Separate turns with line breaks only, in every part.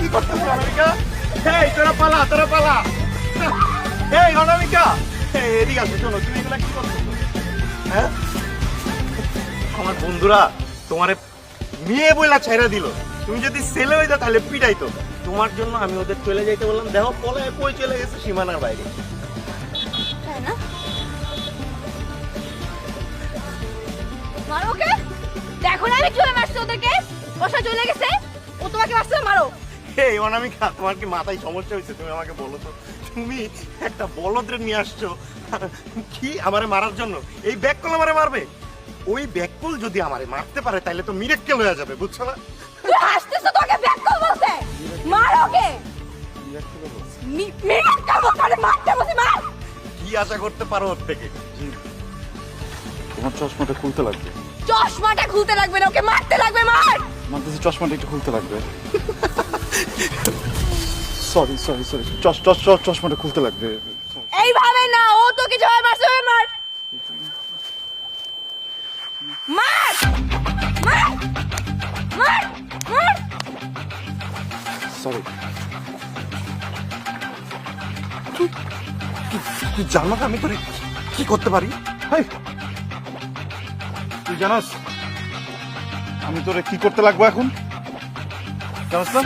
কি করতেছিস অনামিকা? এই তোরা পালা এই অনামিকা, এই এদিকে আসো। শোনো, তুমি এগুলা কি করতেছো? হ্যাঁ, আমার বন্ধুরা তোমারে মেয়ে বইলা ছেড়ে দিল। তুমি যদি ছেলে হইতা তাহলে পিটাইতো। তোমার জন্য আমি ওদের চলে যাইতে বললাম, দেখো পলায় কই চলে গেছে সীমানার বাইরে।
তাই না? মারো ওকে। দেখো না আমি কিভাবে মারছি ওদেরকে। বসা চলে গেছে, ও তোমাকে মারছে, মারো।
এই অনামিকা, তোমার কি মাথায় সমস্যা হয়েছে? তুমি আমাকে বলো তো, তুমি একটা বলদরে নিয়ে আসছো কি আমারে মারার জন্য? এই ব্যাককল আমারে মারবে? ওই ব্যাককল যদি আমারে মারতে পারে তাহলে তো মিরাক্কেল হয়ে যাবে, বুঝছো না?
তুই হাসতেছ, তোকে ব্যাক কল বলছে। মারো ওকে। মিরাক্কেল বলছে, মারতে বলছি, মার।
কি আশা করতে পারো ওর থেকে?
তোমার চশমাটা খুলতে লাগবে।
চশমাটা খুলতে লাগবে না, ওকে মারতে লাগবে, মার।
আমার কাছে চশমাটা একটু খুলতে লাগবে। সরি সরি সরি, চশমাটা খুলতে লাগবে।
এইভাবে না, ও তোকে যেভাবে মারছে ওভাবে মার। মার মার মার মার।
সরি।
তুই জানো না আমি তোরে কি করতে পারি?
হাই, তুই জানাস আমি তোরে কি করতে লাগবো এখন? জানাস না?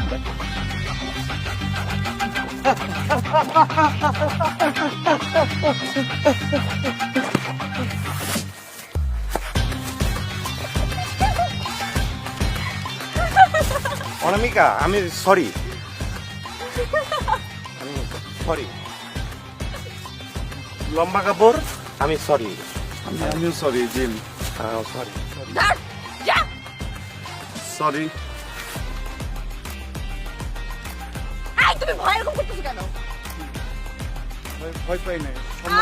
অনামিকা, আমি সরি, সরি। লম্বা কাপড়, আমি সরি।
আমিও সরি জিম,
সরি।
ধর, যা।
সরি।
এই তুমি ভয় এরকম করতেছো কেন?
ভয় পাই নাই।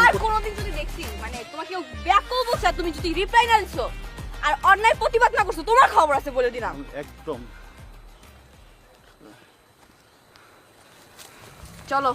আর কোনোদিন যদি দেখছি মানে তোমাকে কেউ ব্যাক কল বলছে আর তুমি যদি রিপ্লাই না দিছো আর অন্যায় প্রতিবাদ না করছো, তোমার খবর আছে বলে দিলাম।
একদম।
চলো।